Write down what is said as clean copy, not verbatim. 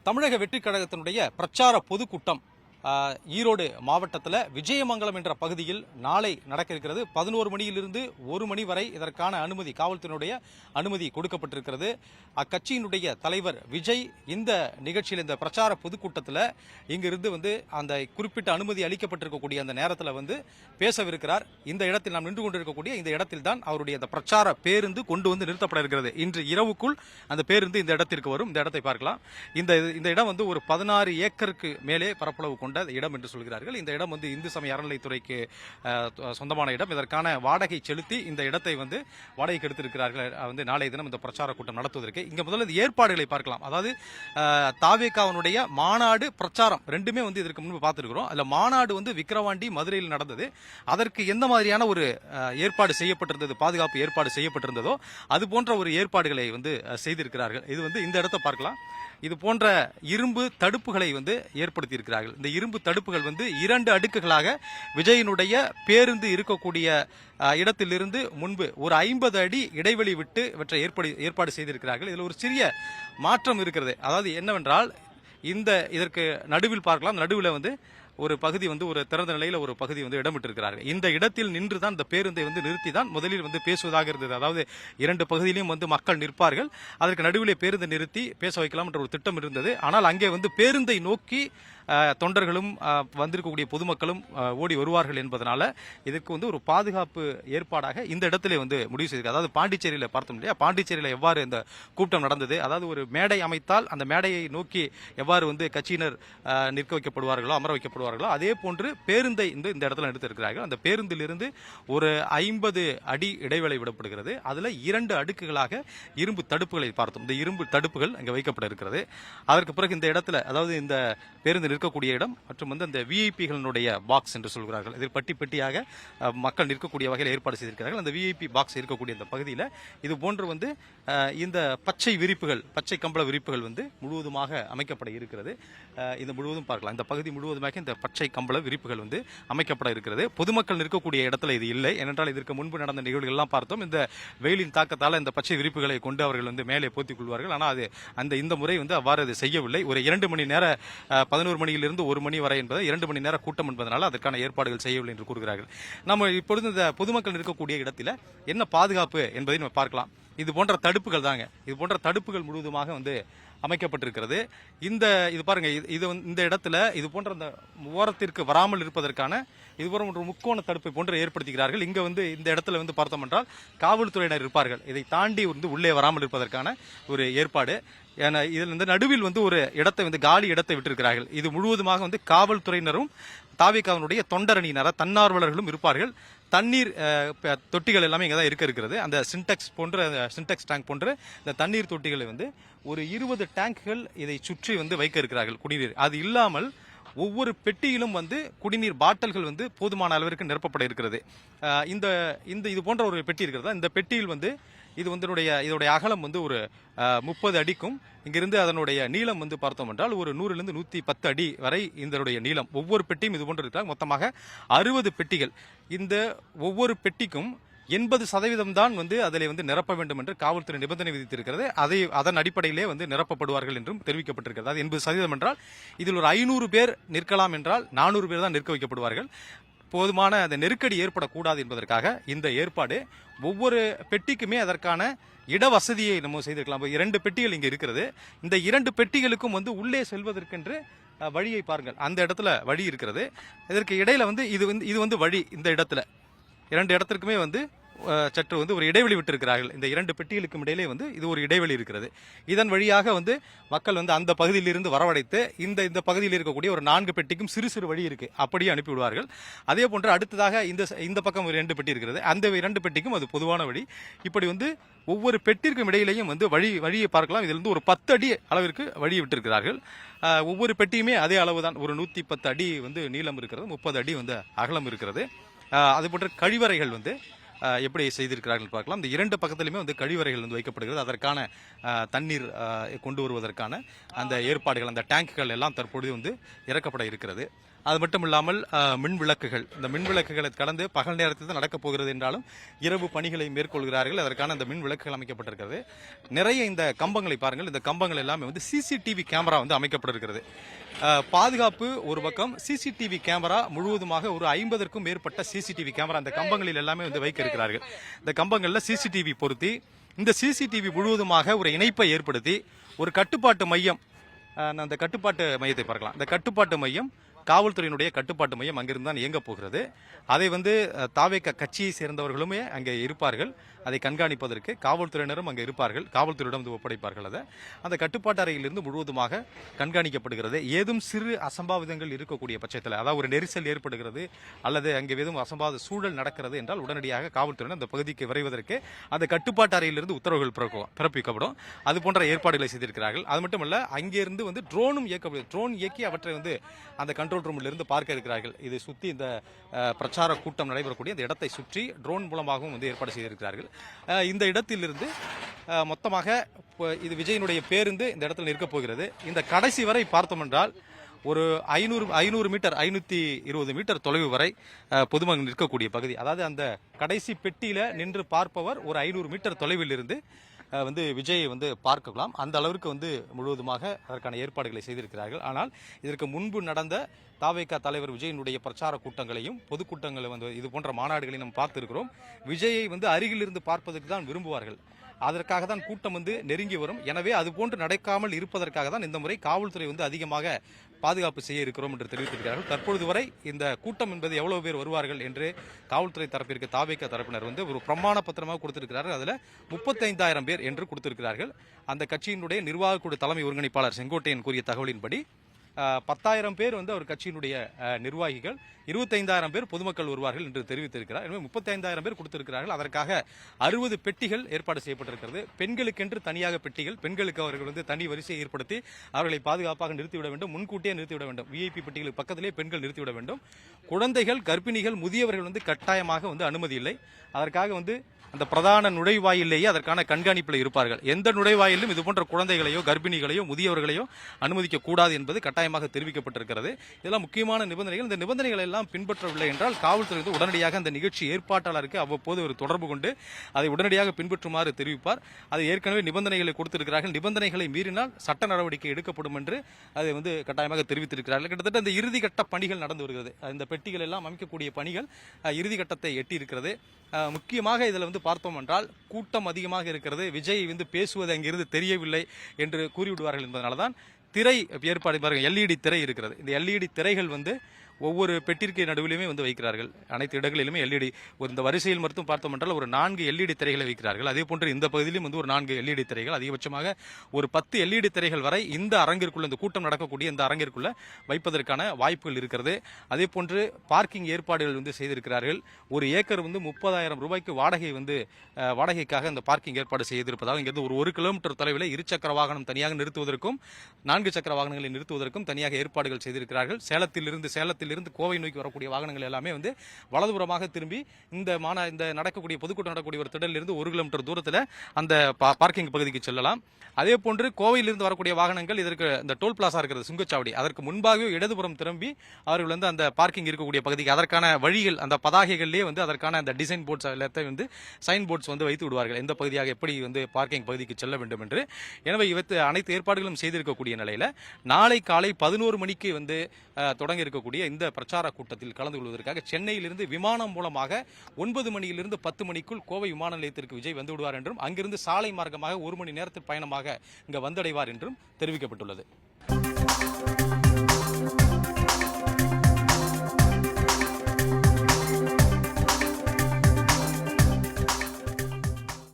தமிழக வெற்றி கழகத்தினுடைய பிரச்சார பொதுக்கூட்டம் ஈரோடு மாவட்டத்தில் விஜயமங்கலம் என்ற பகுதியில் நாளை நடக்க இருக்கிறது. 11 மணியிலிருந்து 1 மணி வரை இதற்கான அனுமதி, காவல்துறையினுடைய அனுமதி கொடுக்கப்பட்டிருக்கிறது. அக்கட்சியினுடைய தலைவர் விஜய் இந்த நிகழ்ச்சியில், இந்த பிரச்சார பொதுக்கூட்டத்தில் இங்கிருந்து அந்த குறிப்பிட்ட அனுமதி அளிக்கப்பட்டிருக்கக்கூடிய அந்த நேரத்தில் பேசவிருக்கிறார். இந்த இடத்தில் நாம் நின்று கொண்டிருக்கக்கூடிய இந்த இடத்தில் தான் அவருடைய அந்த பிரச்சார பேருந்து கொண்டு நிறுத்தப்பட இருக்கிறது. இன்று இரவுக்குள் அந்த பேருந்து இந்த இடத்திற்கு வரும். இந்த இடத்தை பார்க்கலாம். இந்த இடம் ஒரு 16 ஏக்கருக்கு மேலே பரப்பளவு கொண்ட இடம் என்று சொல்கிறார்கள். இந்த இடம் இந்து சமய அறநிலைத்துறைக்கு சொந்தமான இடம். இதற்கான வாடகை செலுத்தி இந்த இடத்தை வாடகைக்கு எடுத்திருக்கிறார்கள். நாளைய தினம் இந்த பிரச்சார கூட்டம் நடத்துவதற்கு இங்க முதல்ல ஏற்பாடுகளை பார்க்கலாம். அதாவது தாவேகாவுடைய மாநாடு, பிரச்சாரம் ரெண்டுமே இதற்கு முன்பு பார்த்திருக்கிறோம். அதுல மாநாடு விக்கிரவாண்டி, மதுரையில் நடந்தது. அதற்கு எந்த மாதிரியான ஒரு ஏற்பாடு செய்யப்பட்டிருந்தது, பாதுகாப்பு ஏற்பாடு செய்யப்பட்டிருந்ததோ அது போன்ற ஒரு ஏற்பாடுகளை செய்திருக்கிறார்கள். இது இந்த இடத்தை பார்க்கலாம். இது போன்ற இரும்பு தடுப்புகளை ஏற்படுத்தி இருக்கிறார்கள். இந்த இரும்பு தடுப்புகள் 2 அடுக்குகளாக விஜயனுடைய பேருந்து இருக்கக்கூடிய இடத்திலிருந்து முன்பு ஒரு 50 அடி இடைவெளி விட்டு இவற்றை ஏற்பாடு செய்திருக்கிறார்கள். இதில் ஒரு சிறிய மாற்றம் இருக்கிறது. அதாவது என்னவென்றால், இதற்கு நடுவில் பார்க்கலாம். நடுவில் ஒரு பகுதி ஒரு திறந்த நிலையில் ஒரு பகுதி இடமிட்டிருக்கிறார்கள். இந்த இடத்தில் நின்று தான் இந்த பேருந்தை நிறுத்தி தான் முதலில் பேசுவதாக இருந்தது. அதாவது 2 பகுதியிலும் மக்கள் நிற்பார்கள். அதற்கு நடுவிலே பேருந்து நிறுத்தி பேச வைக்கலாம் என்ற ஒரு திட்டம் இருந்தது. ஆனால் அங்கே பேருந்தை நோக்கி தொண்டர்களும் வந்திருக்கக்கூடிய பொதுமக்களும் ஓடி வருவார்கள் என்பதனால இதற்கு ஒரு பாதுகாப்பு ஏற்பாடாக இந்த இடத்திலே முடிவு செய்திருக்கு. அதாவது பாண்டிச்சேரியில் பார்த்தோம் இல்லையா, பாண்டிச்சேரியில் எவ்வாறு இந்த கூட்டம் நடந்தது, அதாவது ஒரு மேடை அமைத்தால் அந்த மேடையை நோக்கி எவ்வாறு கட்சியினர் நிற்க வைக்கப்படுவார்களோ, அமர வைக்கப்படுவார்களோ, அதே போன்று பேருந்தை இந்த இடத்துல எடுத்திருக்கிறார்கள். அந்த பேருந்திலிருந்து ஒரு 50 அடி இடைவேளை விடப்படுகிறது. அதுல 2 அடுக்குகளாக இரும்பு தடுப்புகளை பார்த்தோம். இந்த இரும்பு தடுப்புகள் அங்கே வைக்கப்பட இருக்கிறது. அதற்கு பிறகு இந்த இடத்துல, அதாவது இந்த பேருந்து நிற்கக்கூடிய இடம் மற்றும் அந்த விஐபிகளுடைய பாக்ஸ் என்று சொல்கிறார்கள், இதில் பட்டி பட்டியாக மக்கள் நிற்கக்கூடிய வகையில் ஏற்பாடு செய்திருக்கிறார்கள். அந்த விஐபி பாக்ஸ் இருக்கக்கூடிய இந்த பகுதியில் இது போன்று இந்த பச்சை விரிப்புகள், பச்சை கம்பள விரிப்புகள் முழுவதுமாக அமைக்கப்பட இருக்கிறது. இந்த முழுவதும் பார்க்கலாம். இந்த பகுதி முழுவதுமாக இந்த பச்சை கம்பள விரிப்புகள் அமைக்கப்பட இருக்கிறது. பொதுமக்கள் நிற்கக்கூடிய இடத்துல இது இல்லை. ஏனென்றால் இதற்கு முன்பு நடந்த நிகழ்வுகள் எல்லாம் பார்த்தோம். இந்த வெயிலின் தாக்கத்தால் இந்த பச்சை விரிப்புகளை கொண்டு அவர்கள் மேலே போத்திக் கொள்வார்கள். ஆனால் இந்த முறை அவ்வாறு அது செய்யவில்லை. ஒரு 2 மணி நேர 11 மணியிலிருந்து 1 மணி வரை என்பது 2 மணி நேர கூட்டம் என்பதனால அதற்கான ஏற்பாடுகள் செய்யவில்லை என்று கூறுகிறார்கள். நம்ம இப்பொழுது இந்த பொதுமக்கள் இருக்கக்கூடிய இடத்துல என்ன பாதுகாப்பு என்பதை நம்ம பார்க்கலாம். இது போன்ற தடுப்புகள் தாங்க, இது போன்ற தடுப்புகள் முழுவதுமாக அமைக்கப்பட்டிருக்கிறது. இது பாருங்க, இந்த இடத்துல இது போன்ற அந்த ஓரத்திற்கு வராமல் இருப்பதற்கான இது போன்ற ஒரு முக்கோண தடுப்பை போன்று ஏற்படுத்துகிறார்கள். இங்க இந்த இடத்துல பார்த்தோம் என்றால் காவல்துறையினர் இருப்பார்கள். இதை தாண்டி உள்ளே வராமல் இருப்பதற்கான ஒரு ஏற்பாடு. இதில் நடுவில் ஒரு இடத்தை காலி இடத்தை விட்டிருக்கிறார்கள். இது முழுவதுமாக காவல்துறையினரும் தாவேகாவினுடைய தொண்டரணியினர தன்னார்வலர்களும் இருப்பார்கள். தண்ணீர் தொட்டிகள் எல்லாமே இங்கே தான் இருக்கிறது. அந்த சின்டெக்ஸ் டேங்க் போன்ற இந்த தண்ணீர் தொட்டிகளை ஒரு 20 டேங்குகள் இதை சுற்றி வைக்க இருக்கிறார்கள் குடிநீர். அது இல்லாமல் ஒவ்வொரு பெட்டியிலும் குடிநீர் பாட்டில்கள் போதுமான அளவிற்கு நிரப்பப்பட இருக்கிறது. இது போன்ற ஒரு பெட்டி இருக்கிறதா, இந்த பெட்டியில் இதனுடைய அகலம் ஒரு 30 அடிக்கும், இங்கிருந்து அதனுடைய நீளம் பார்த்தோம் என்றால் ஒரு 100லிருந்து 110 அடி வரை இதனுடைய நீளம். ஒவ்வொரு பெட்டியும் இது போன்று இருக்கிறார். மொத்தமாக 60 பெட்டிகள். இந்த ஒவ்வொரு பெட்டிக்கும் 80% தான் அதில் நிரப்ப வேண்டும் என்று காவல்துறை நிபந்தனை விதித்திருக்கிறது. அதன் அடிப்படையிலே நிரப்பப்படுவார்கள் என்றும் தெரிவிக்கப்பட்டிருக்கிறது. அது 80% என்றால் இதில் ஒரு 500 பேர் நிற்கலாம் என்றால் 400 பேர் தான் நிற்க வைக்கப்படுவார்கள். போதுமான அந்த நெருக்கடி ஏற்படக்கூடாது என்பதற்காக இந்த ஏற்பாடு. ஒவ்வொரு பெட்டிக்குமே அதற்கான இடவசதியை நம்ம செய்திருக்கலாம். 2 பெட்டிகள் இங்கே இருக்கிறது. இந்த 2 பெட்டிகளுக்கும் உள்ளே செல்வதற்கென்று வழியை பாருங்கள். அந்த இடத்துல வழி இருக்கிறது. இதற்கு இடையில இது வழி. இந்த இடத்துல 2 இடத்திற்குமே சற்று ஒரு இடைவெளி விட்டிருக்கிறார்கள். இந்த 2 பெட்டிகளுக்கும் இடையிலே இது ஒரு இடைவெளி இருக்கிறது. இதன் வழியாக மக்கள் அந்த பகுதியிலிருந்து வரவழைத்து இந்த பகுதியில் இருக்கக்கூடிய ஒரு 4 பெட்டிக்கும் சிறு சிறு வழி இருக்கு, அப்படியே அனுப்பிவிடுவார்கள். அதே போன்று அடுத்ததாக இந்த பக்கம் ஒரு 2 பெட்டி இருக்கிறது. அந்த 2 பெட்டிக்கும் அது பொதுவான வழி. இப்படி ஒவ்வொரு பெட்டிற்கும் இடையிலையும் வழியை பார்க்கலாம். இதிலிருந்து ஒரு 10 அடி அளவிற்கு வழி விட்டிருக்கிறார்கள். ஒவ்வொரு பெட்டியுமே அதே அளவு தான், ஒரு 110 அடி நீளம் இருக்கிறது, 30 அடி அகலம் இருக்கிறது. அது போன்ற கழிவறைகள் எப்படி செய்திருக்கிறார்கள் பார்க்கலாம். இந்த இரண்டு பக்கத்திலுமே வந்து கழிவறைகள் வந்து வைக்கப்படுகிறது. அதற்கான தண்ணீர் கொண்டு வருவதற்கான அந்த ஏற்பாடுகள், அந்த டேங்குகள் எல்லாம் தற்பொழுது வந்து இறக்கப்பட இருக்கிறது. அது மட்டும் இல்லாமல் மின் விளக்குகள், இந்த மின் விளக்குகளை கடந்து பகல் நேரத்தில் தான் நடக்கப் போகிறது என்றாலும் இரவு பணிகளை மேற்கொள்கிறார்கள். அதற்கான அந்த மின் விளக்குகள் அமைக்கப்பட்டிருக்கிறது. நிறைய இந்த கம்பங்களை பாருங்கள். இந்த கம்பங்கள் எல்லாமே வந்து சிசிடிவி கேமரா வந்து அமைக்கப்பட்டிருக்கிறது. பாதுகாப்பு ஒரு பக்கம், சிசிடிவி கேமரா முழுவதுமாக ஒரு 50க்கும் மேற்பட்ட சிசிடிவி கேமரா அந்த கம்பங்களில் எல்லாமே வந்து வைக்க இருக்கிறார்கள். இந்த கம்பங்களில் சிசிடிவி பொருத்தி இந்த சிசிடிவி முழுவதுமாக ஒரு இணைப்பை ஏற்படுத்தி ஒரு கட்டுப்பாட்டு மையம், அந்த கட்டுப்பாட்டு மையத்தை பார்க்கலாம். இந்த கட்டுப்பாட்டு மையம் காவல்துறையினுடைய கட்டுப்பாட்டு மையம் அங்கிருந்து தான் இயங்க போகிறது. அதை வந்து தாவேக கட்சியை சேர்ந்தவர்களுமே அங்கே இருப்பார்கள். அதை கண்காணிப்பதற்கு காவல்துறையினரும் அங்கே இருப்பார்கள். காவல்துறையிடம் வந்து ஒப்படைப்பார்கள். அதை அந்த கட்டுப்பாட்டு அறையிலிருந்து முழுவதுமாக கண்காணிக்கப்படுகிறது. ஏதும் சிறு அசம்பாவிதங்கள் இருக்கக்கூடிய பட்சத்தில், அதாவது ஒரு நெரிசல் ஏற்படுகிறது அல்லது அங்கே ஏதும் அசம்பாவித சூழல் நடக்கிறது என்றால் உடனடியாக காவல்துறையினர் அந்த பகுதிக்கு விரைவதற்கு அந்த கட்டுப்பாட்டு அறையிலிருந்து உத்தரவுகள் பிறப்பிக்கப்படும். அது போன்ற ஏற்பாடுகளை செய்திருக்கிறார்கள். அது மட்டுமல்ல, அங்கிருந்து வந்து ட்ரோனும் இயக்கப்படுது. ட்ரோன் இயக்கி அவற்றை வந்து அந்த கண்ட்ரோல் ரூமில் இருந்து பார்க்க இருக்கிறார்கள். இதை சுற்றி இந்த பிரச்சார கூட்டம் நடைபெறக்கூடிய இந்த இடத்தை சுற்றி ட்ரோன் மூலமாகவும் வந்து ஏற்பாடு செய்திருக்கிறார்கள். இந்த இடத்திலிருந்து மொத்தமாக இது விஜயனுடைய பேருந்து இந்த இடத்தில் நிற்கப் போகிறது. இந்த கடைசி வரை பார்த்தோம் என்றால் ஒரு 500 மீட்டர் 520 மீட்டர் தொலைவு வரை பொதுமக்கள் நிற்கக்கூடிய பகுதி. அதாவது அந்த கடைசி பெட்டியில நின்று பார்ப்பவர் ஒரு 500 மீட்டர் தொலைவில் இருந்து வந்து விஜயை வந்து பார்க்கலாம். அந்த அளவிற்கு வந்து முழுவதுமாக அதற்கான ஏற்பாடுகளை செய்திருக்கிறார்கள். ஆனால் இதற்கு முன்பு நடந்த தாவேகா தலைவர் விஜயனுடைய பிரச்சார கூட்டங்களையும் பொதுக்கூட்டங்களை வந்து இது போன்ற மாநாடுகளையும் நம்ம பார்த்திருக்கிறோம். விஜயை வந்து அருகில் இருந்து பார்ப்பதற்கு தான் விரும்புவார்கள். அதற்காக தான் கூட்டம் வந்து நெருங்கி வரும். எனவே அது போன்று நடக்காமல் இருப்பதற்காக தான் இந்த முறை காவல்துறை வந்து அதிகமாக பாதுகாப்பு செய்ய இருக்கிறோம் என்று தெரிவித்திருக்கிறார்கள். தற்பொழுது வரை இந்த கூட்டம் என்பது எவ்வளவு பேர் வருவார்கள் என்று காவல்துறை தரப்பிற்கு தாவேகா தரப்பினர் வந்து ஒரு பிரமாண பத்திரமாக கொடுத்திருக்கிறார்கள். அதில் 35,000 பேர் என்று கொடுத்திருக்கிறார்கள். அந்த கட்சியினுடைய நிர்வாக குழு தலைமை ஒருங்கிணைப்பாளர் செங்கோட்டையன் கூறிய தகவலின்படி 10,000 பேர் வந்து அவர் கட்சியினுடைய நிர்வாகிகள், 25,000 பேர் பொதுமக்கள் வருவார்கள் என்று தெரிவித்திருக்கிறார். எனவே 35,000 பேர் கொடுத்திருக்கிறார்கள். அதற்காக 60 பெட்டிகள் ஏற்பாடு செய்யப்பட்டிருக்கிறது. பெண்களுக்கென்று தனியாக பெட்டிகள், பெண்களுக்கு அவர்கள் வந்து தனி வரிசையை ஏற்படுத்தி அவர்களை பாதுகாப்பாக நிறுத்திவிட வேண்டும். முன்கூட்டியே நிறுத்திவிட வேண்டும். விஐபி பெட்டிகளுக்கு பக்கத்திலே பெண்கள் நிறுத்திவிட வேண்டும். குழந்தைகள், கர்ப்பிணிகள், முதியவர்கள் வந்து கட்டாயமாக வந்து அனுமதி இல்லை. அதற்காக வந்து அந்த பிரதான நுழைவாயிலேயே அதற்கான கண்காணிப்பில் இருப்பார்கள். எந்த நுழைவாயிலும் இது போன்ற குழந்தைகளையோ கர்ப்பிணிகளையோ முதியவர்களையோ அனுமதிக்க கூடாது என்பது கட்டாயமாக தெரிவிக்கப்பட்டிருக்கிறது. இதெல்லாம் முக்கியமான நிபந்தனைகள். இந்த நிபந்தனைகள் எல்லாம் பின்பற்றவில்லை என்றால் காவல்துறை உடனடியாக அந்த நிகழ்ச்சி ஏற்பாட்டாளருக்கு அவ்வப்போது ஒரு தொடர்பு கொண்டு அதை உடனடியாக பின்பற்றுமாறு தெரிவிப்பார். அது ஏற்கனவே நிபந்தனைகளை கொடுத்திருக்கிறார்கள். நிபந்தனைகளை மீறினால் சட்ட நடவடிக்கை எடுக்கப்படும் என்று அதை வந்து கட்டாயமாக தெரிவித்திருக்கிறார்கள். கிட்டத்தட்ட இந்த இறுதிக்கட்ட பணிகள் நடந்து வருகிறது. இந்த பெட்டிகள் எல்லாம் அமைக்கக்கூடிய பணிகள் இறுதிக்கட்டத்தை எட்டி இருக்கிறது. முக்கியமாக இதில் வந்து பார்த்தோம் என்றால் கூட்டம் அதிகமாக இருக்கிறது. விஜய் வந்து பேசுவது அங்கிருந்து தெரியவில்லை என்று கூறிவிடுவார்கள் என்பதனால தான் திரை ஏற்பாடு பாருங்கள். எல்இடி திரை இருக்கிறது. இந்த எல்இடி திரைகள் வந்து ஒவ்வொரு பெட்டிற்கு நடுவிலுமே வந்து வைக்கிறார்கள். அனைத்து இடங்களிலுமே எல்இடி, இந்த வரிசையில் மட்டும் பார்த்தோம் என்றால் ஒரு 4 எல்இடி திரைகளை வைக்கிறார்கள். அதே போன்று இந்த பகுதியிலும் வந்து ஒரு 4 எல்இடி திரைகள், அதிகபட்சமாக ஒரு 10 எல்இடி திரைகள் வரை இந்த அரங்கிற்குள்ள, இந்த கூட்டம் நடக்கக்கூடிய இந்த அரங்கிற்குள்ள வைப்பதற்கான வாய்ப்புகள் இருக்கிறது. அதே போன்று பார்க்கிங் ஏற்பாடுகள் வந்து செய்திருக்கிறார்கள். ஒரு ஏக்கர் வந்து 30,000 ரூபாய்க்கு வாடகை வந்து வாடகைக்காக இந்த பார்க்கிங் ஏற்பாடு செய்திருப்பதாக இங்கிருந்து ஒரு கிலோமீட்டர் தொலைவில் இருசக்கர வாகனம் தனியாக நிறுத்துவதற்கும் 4 சக்கர வாகனங்களை நிறுத்துவதற்கும் தனியாக ஏற்பாடுகள் செய்திருக்கிறார்கள். சேலத்தில் இருந்து கோவை நோக்கி வரக்கூடிய வாகனங்கள் எல்லாமே வந்து வலதுபுறமாக திரும்பி இந்த நடக்கக்கூடிய பொதுக்கூட்டம் நடக்கக்கூடிய ஒரு திடலிலிருந்து 1 கிலோமீட்டர் தூரத்தில் அந்த பார்க்கிங் பகுதிக்கு செல்லலாம். அதே போன்று கோவையிலிருந்து வரக்கூடிய வாகனங்கள் இதற்கு இந்த டோல் பிளாசா இருக்கிறது, சுங்கச்சாவடி, அதற்கு முன்பாகவே இடதுபுறம் திரும்பி அவர்கள் வந்து அந்த பார்க்கிங் இருக்கக்கூடிய பகுதிக்கு அதற்கான வழிகள், அந்த பதாகைகளிலே வந்து அதற்கான அந்த டிசைன் போர்ட்ஸ் எல்லாத்தையும் வந்து சைன் போர்ட்ஸ் வந்து வைத்து விடுவார்கள், எந்த பகுதியாக எப்படி வந்து பார்க்கிங் பகுதிக்கு செல்ல வேண்டும் என்று. எனவே அனைத்து ஏற்பாடுகளும் செய்திருக்கக்கூடிய நிலையில் நாளை காலை 11 மணிக்கு வந்து தொடங்க இருக்கக்கூடிய இந்த பிரச்சார கூட்டத்தில் கலந்து கொள்வதற்காக சென்னையிலிருந்து விமானம் மூலமாக 9 மணியிலிருந்து 10 மணிக்குள் கோவை விமான நிலையத்திற்கு விஜய் வந்து விடுவார் என்றும் அங்கிருந்து சாலை மார்க்கமாக 1 மணி நேரத்தில் பயணமாக இங்கு வந்தடைவார் என்றும் தெரிவிக்கப்பட்டுள்ளது.